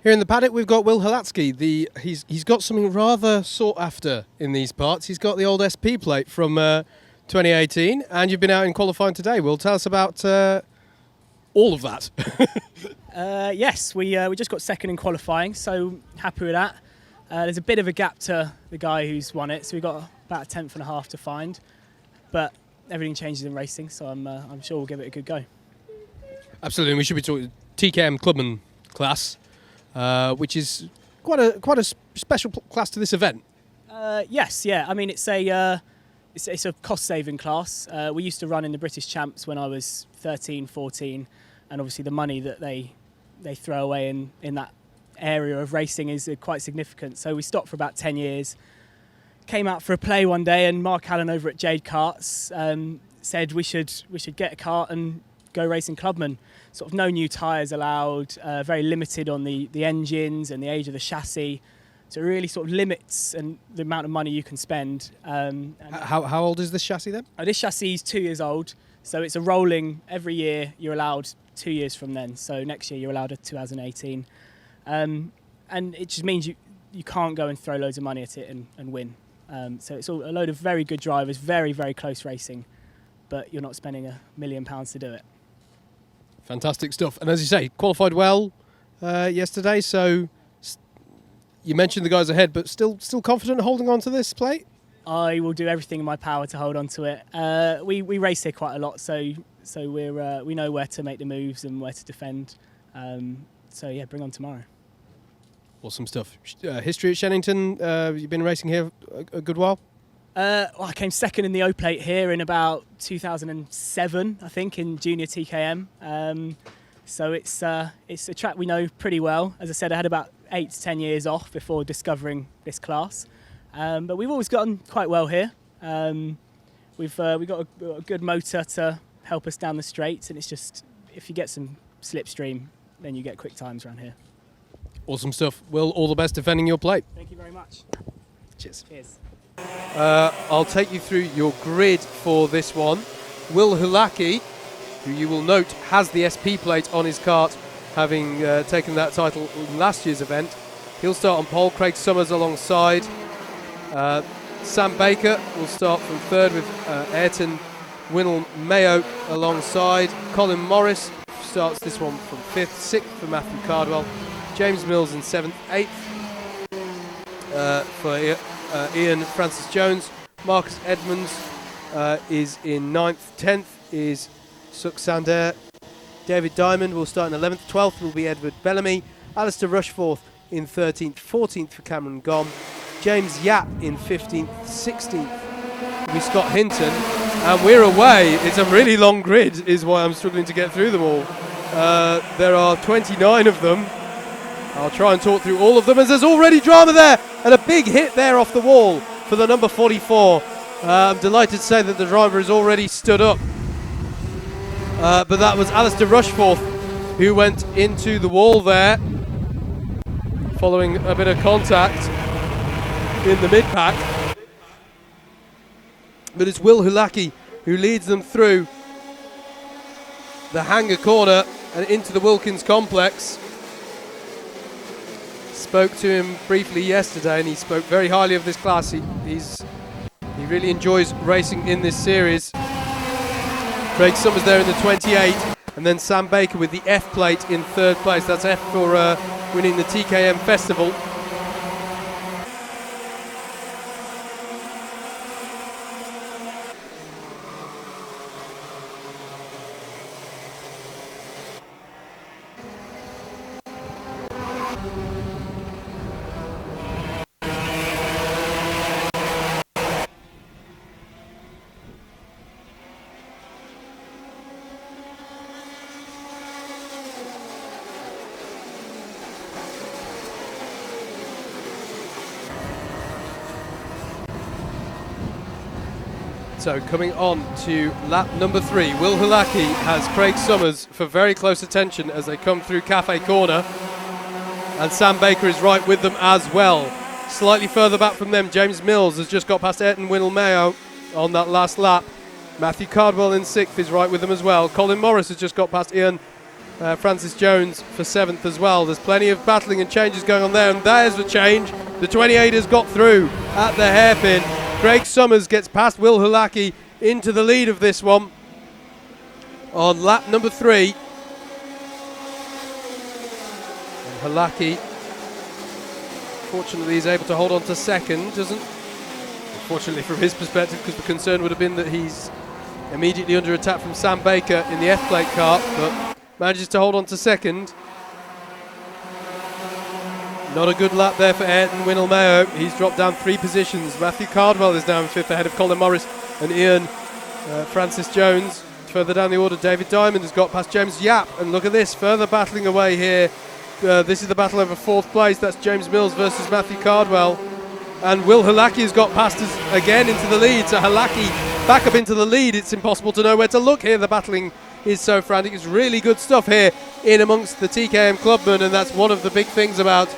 Here in the paddock, we've got Will Halatsky. He's got something rather sought after in these parts. He's got the old SP plate from 2018, and you've been out in qualifying today. Will, tell us about all of that. Yes, we just got second in qualifying, so happy with that. There's a bit of a gap to the guy who's won it, so we've got about a tenth and a half to find. But everything changes in racing, so I'm sure we'll give it a good go. Absolutely, and we should be talking TKM Clubman class, which is quite a special class to this event. Yes, yeah. I mean, it's a cost-saving class. We used to run in the British Champs when I was 13, 14, and obviously the money that they throw away in that area of racing is quite significant. So we stopped for about 10 years. Came out for a play one day, and Mark Allen over at Jade Karts said we should get a kart and go racing Clubman. Sort of no new tyres allowed, very limited on the engines and the age of the chassis. So it really sort of limits the amount of money you can spend. How old is this chassis then? This chassis is 2 years old, so it's a rolling. Every year you're allowed 2 years from then. So next year you're allowed a 2018, and it just means you can't go and throw loads of money at it and win. So it's all a load of very good drivers, very, very close racing, but you're not spending £1 million to do it. Fantastic stuff. And as you say, qualified well yesterday, so you mentioned the guys ahead, but still confident holding on to this plate? I will do everything in my power to hold on to it. We race here quite a lot, so we know where to make the moves and where to defend. So yeah, bring on tomorrow. Awesome stuff. History at Shenington, you've been racing here a good while? I came second in the O plate here in about 2007, I think, in junior TKM. So it's a track we know pretty well. As I said, I had about 8 to 10 years off before discovering this class, but we've always gotten quite well here. We've got a good motor to help us down the straights, and it's just if you get some slipstream, then you get quick times around here. Awesome stuff. Will, all the best defending your plate. Thank you very much. Cheers. Cheers. I'll take you through your grid for this one. Will Hulaki, who you will note has the SP plate on his kart, having taken that title in last year's event. He'll start on pole. Craig Summers alongside. Sam Baker will start from third with Ayrton Winnell Mayo alongside. Colin Morris starts this one from fifth. Sixth for Matthew Cardwell. James Mills in seventh. Eighth for Ian Francis Jones. Marcus Edmonds is in ninth. 10th is Suk Sander. David Diamond will start in 11th. 12th will be Edward Bellamy. Alistair Rushforth in 13th. 14th for Cameron Gom. James Yap in 15th. 16th will be Scott Hinton. And we're away. It's a really long grid is why I'm struggling to get through them all. There are 29 of them. I'll try and talk through all of them as there's already drama there and a big hit there off the wall for the number 44. I'm delighted to say that the driver has already stood up. But that was Alistair Rushforth who went into the wall there following a bit of contact in the mid-pack. But it's Will Hulaki who leads them through the Hanger corner and into the Wilkins complex. Spoke to him briefly yesterday and he spoke very highly of this class. He really enjoys racing in this series. Craig Summers there in the 28 and then Sam Baker with the F plate in third place. That's F for winning the TKM Festival. So coming on to lap number 3, Will Hulaki has Craig Summers for very close attention as they come through Cafe Corner. And Sam Baker is right with them as well. Slightly further back from them, James Mills has just got past Ayrton Winnell Mayo on that last lap. Matthew Cardwell in 6th is right with them as well. Colin Morris has just got past Ian Francis Jones for 7th as well. There's plenty of battling and changes going on there, and there's the change. The 28 has got through at the hairpin. Craig Summers gets past Will Hulaki into the lead of this one on lap number 3. And Hulaki, fortunately, is able to hold on to second, unfortunately from his perspective, because the concern would have been that he's immediately under attack from Sam Baker in the F-plate car, but manages to hold on to second. Not a good lap there for Ayrton Winnell-Mayo. He's dropped down 3 positions. Matthew Cardwell is now in 5th ahead of Colin Morris and Ian Francis Jones. Further down the order, David Diamond has got past James Yap. And look at this, further battling away here. This is the battle over 4th place. That's James Mills versus Matthew Cardwell. And Will Hulaki has got past us again into the lead. So Hulaki back up into the lead. It's impossible to know where to look here. The battling is so frantic. It's really good stuff here in amongst the TKM clubmen, and that's one of the big things about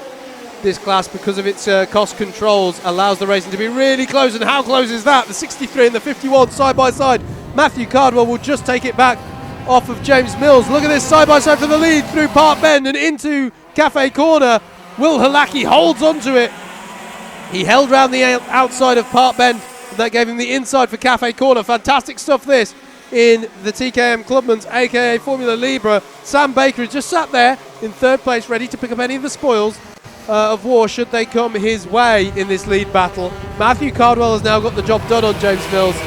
this class, because of its cost controls, allows the racing to be really close. And how close is that? The 63 and the 51 side by side. Matthew Cardwell will just take it back off of James Mills. Look at this, side by side for the lead through Park Bend and into Cafe Corner. Will Hulaki holds onto it. He held round the outside of Park Bend, and that gave him the inside for Cafe Corner. Fantastic stuff this in the TKM Clubman's, aka Formula Libre. Sam Baker has just sat there in 3rd place, ready to pick up any of the spoils of war should they come his way in this lead battle. Matthew Cardwell has now got the job done on James Mills,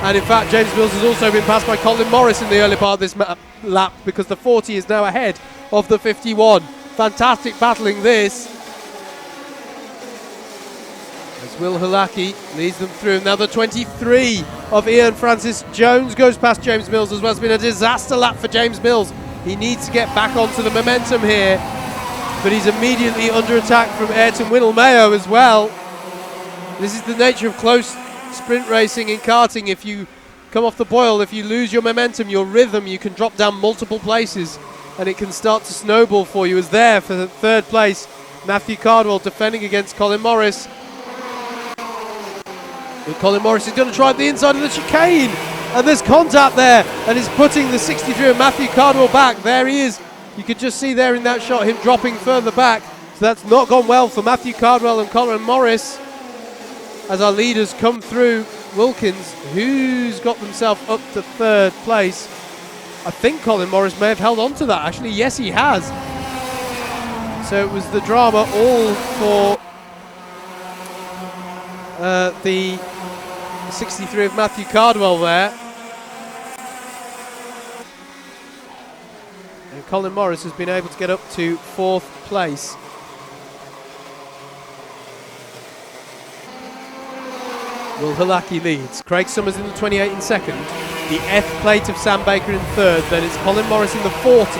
and in fact James Mills has also been passed by Colin Morris in the early part of this lap, because the 40 is now ahead of the 51. Fantastic battling this, as Will Hulaki leads them through. Now the 23 of Ian Francis Jones goes past James Mills as well. It's been a disaster lap for James Mills. He needs to get back onto the momentum here, but he's immediately under attack from Ayrton Winnell-Mayo as well. This is the nature of close sprint racing in karting. If you come off the boil, if you lose your momentum, your rhythm, you can drop down multiple places and it can start to snowball for you. As there for the 3rd place, Matthew Cardwell defending against Colin Morris. And Colin Morris is going to try the inside of the chicane, and there's contact there, and he's putting the 63 of Matthew Cardwell back. There he is. You could just see there in that shot him dropping further back. So that's not gone well for Matthew Cardwell and Colin Morris as our leaders come through. Wilkins, who's got themselves up to 3rd place. I think Colin Morris may have held on to that, actually. Yes, he has. So it was the drama all for the 63 of Matthew Cardwell there. And Colin Morris has been able to get up to 4th place. Will Hulaki leads. Craig Summers in the 28 in 2nd. The F plate of Sam Baker in 3rd. Then it's Colin Morris in the 40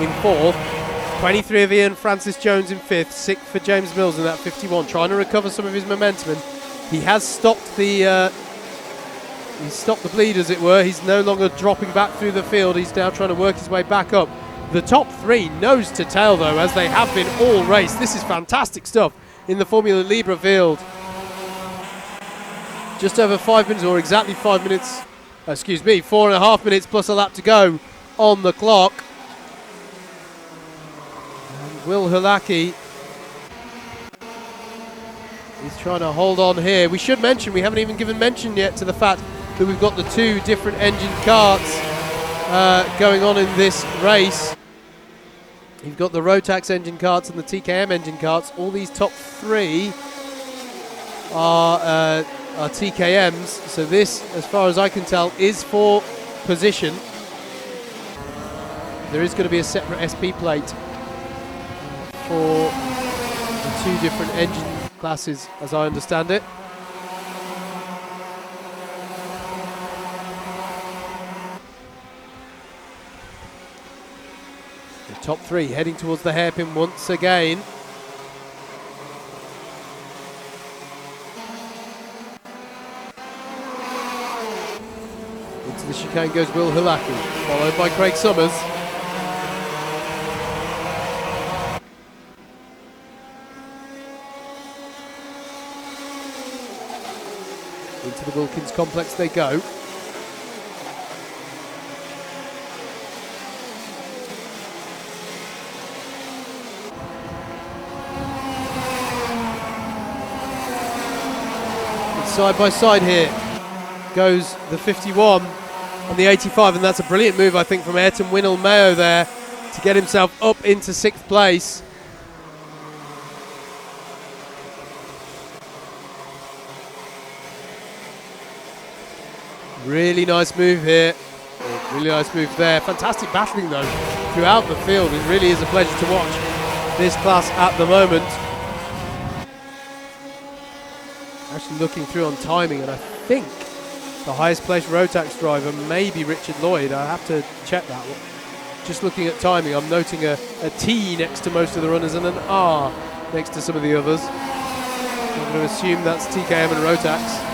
in 4th. 23 of Ian Francis Jones in 5th. 6th for James Mills in that 51, trying to recover some of his momentum. And he has stopped the bleed, as it were. He's no longer dropping back through the field. He's now trying to work his way back up. The top 3 nose to tail, though, as they have been all race. This is fantastic stuff in the Formula Libre field. Just over 5 minutes, or exactly 5 minutes, 4.5 minutes plus a lap to go on the clock. And Will Hulaki is trying to hold on here. We should mention, we haven't even given mention yet to the fact that we've got the 2 different engine carts going on in this race. You've got the Rotax engine carts and the TKM engine carts. All these top 3 are TKMs. So this, as far as I can tell, is for position. There is going to be a separate SP plate for the 2 different engine classes, as I understand it. The top 3 heading towards the hairpin once again. Into the chicane goes Will Hulaki, followed by Craig Summers. Into the Wilkins complex they go. side by side here. Goes the 51 on the 85, and that's a brilliant move, I think, from Ayrton Winnell Mayo there to get himself up into 6th place. Really nice move here. Really nice move there. Fantastic battling, though, throughout the field. It really is a pleasure to watch this class at the moment. Actually looking through on timing, and I think the highest placed Rotax driver may be Richard Lloyd. I have to check that one. Just looking at timing, I'm noting a T next to most of the runners and an R next to some of the others. I'm going to assume that's TKM and Rotax.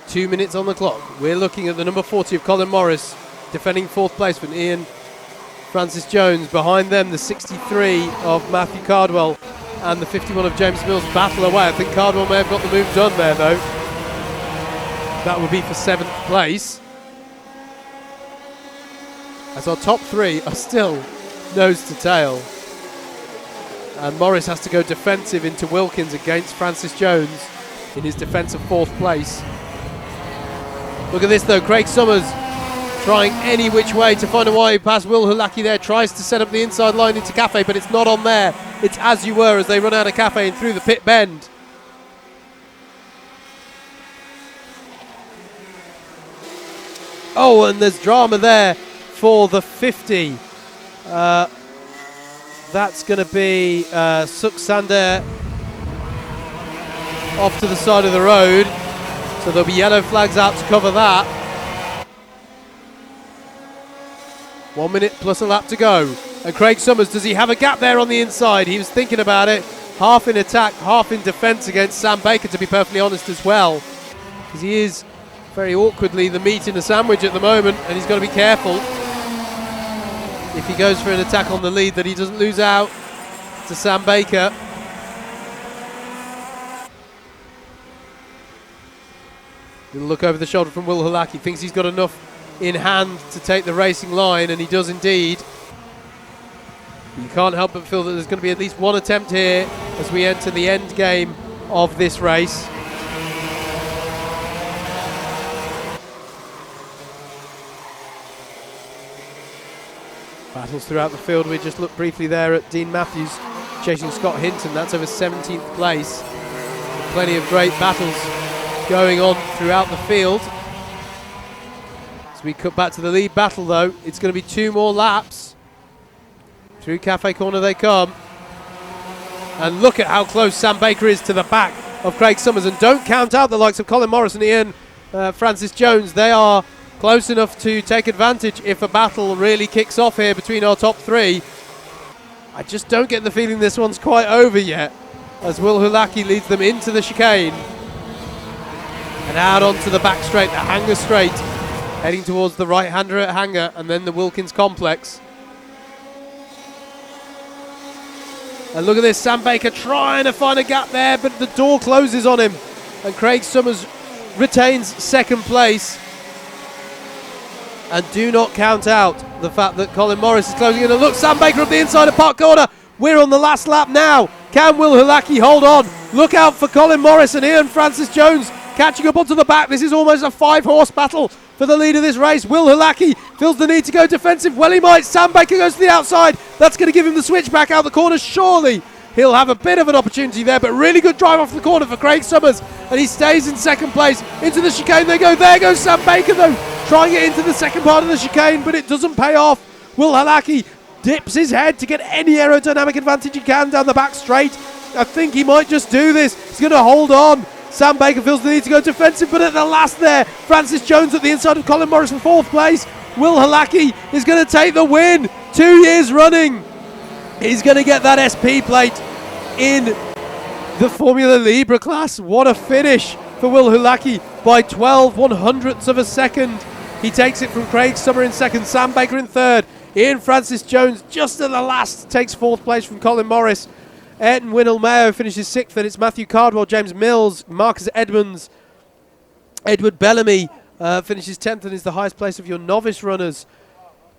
Two minutes on the clock. We're looking at the number 40 of Colin Morris, defending 4th place from Ian Francis Jones. Behind them, the 63 of Matthew Cardwell and the 51 of James Mills battle away. I think Cardwell may have got the move done there, though. That would be for 7th place. As our top 3 are still nose to tail. And Morris has to go defensive into Wilkins against Francis Jones in his defence of 4th place. Look at this, though. Craig Summers trying any which way to find a way past Will Hulaki there. Tries to set up the inside line into Cafe, but it's not on there. It's As You Were as they run out of Cafe and through the pit bend. Oh, and there's drama there for the 50. That's going to be Suksander off to the side of the road. So there'll be yellow flags out to cover that. 1 minute plus a lap to go. And Craig Summers, does he have a gap there on the inside? He was thinking about it. Half in attack, half in defence against Sam Baker, to be perfectly honest as well. Because he is very awkwardly the meat in a sandwich at the moment, and he's got to be careful if he goes for an attack on the lead that he doesn't lose out to Sam Baker. Little look over the shoulder from Will Hulaki. Thinks he's got enough in hand to take the racing line, and he does indeed. You can't help but feel that there's going to be at least one attempt here as we enter the end game of this race. Battles throughout the field. We just looked briefly there at Dean Matthews chasing Scott Hinton. That's over 17th place. Plenty of great battles going on throughout the field. As we cut back to the lead battle, though, it's going to be 2 more laps. Through Cafe Corner they come. And look at how close Sam Baker is to the back of Craig Summers. And don't count out the likes of Colin Morris and Ian Francis Jones. They are close enough to take advantage if a battle really kicks off here between our top 3. I just don't get the feeling this one's quite over yet, as Will Hulaki leads them into the chicane and out onto the back straight, the Hanger straight, heading towards the right-hander at Hanger and then the Wilkins complex. And look at this, Sam Baker trying to find a gap there, but the door closes on him. And Craig Summers retains 2nd place. And do not count out the fact that Colin Morris is closing in. And look, Sam Baker up the inside of Park Corner. We're on the last lap now. Can Will Hulaki hold on? Look out for Colin Morris and Ian Francis Jones catching up onto the back. This is almost a 5-horse battle for the lead of this race. Will Hulaki feels the need to go defensive. Well, he might. Sam Baker goes to the outside. That's going to give him the switch back out the corner. Surely he'll have a bit of an opportunity there, but really good drive off the corner for Craig Summers. And he stays in 2nd place. Into the chicane they go. There goes Sam Baker, though, trying it into the second part of the chicane, but it doesn't pay off. Will Hulaki dips his head to get any aerodynamic advantage he can down the back straight. I think he might just do this. He's going to hold on. Sam Baker feels the need to go defensive, but at the last there, Francis Jones at the inside of Colin Morris for 4th place. Will Hulaki is going to take the win 2 years running. He's going to get that SP plate in the Formula Libre class. What a finish for Will Hulaki by 12/100ths of a second. He takes it from Craig Summer in 2nd, Sam Baker in 3rd. Ian Francis Jones just at the last takes 4th place from Colin Morris. Ayrton Winnell Mayo finishes 6th, and it's Matthew Cardwell, James Mills, Marcus Edmonds, Edward Bellamy finishes 10th and is the highest place of your novice runners.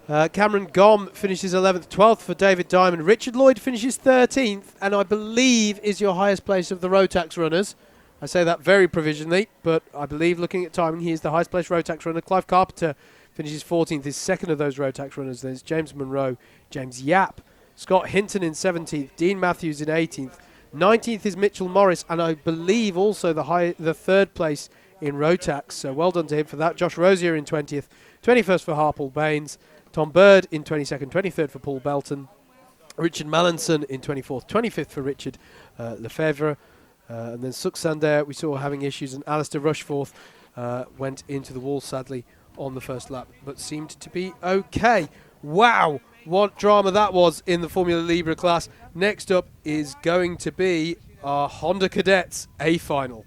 Cameron Gom finishes 11th, 12th for David Diamond. Richard Lloyd finishes 13th, and I believe is your highest place of the Rotax runners. I say that very provisionally, but I believe, looking at timing, he is the highest placed Rotax runner. Clive Carpenter finishes 14th, his second of those Rotax runners. There's James Monroe, James Yap, Scott Hinton in 17th, Dean Matthews in 18th. 19th is Mitchell Morris, and I believe also the third place in Rotax. So well done to him for that. Josh Rosier in 20th, 21st for Harpal Baines. Tom Bird in 22nd, 23rd for Paul Belton. Richard Mallinson in 24th, 25th for Richard Lefebvre. And then Suxander, we saw having issues, and Alistair Rushforth went into the wall, sadly, on the first lap, but seemed to be okay. Wow, what drama that was in the Formula Libre class. Next up is going to be our Honda Cadets A final.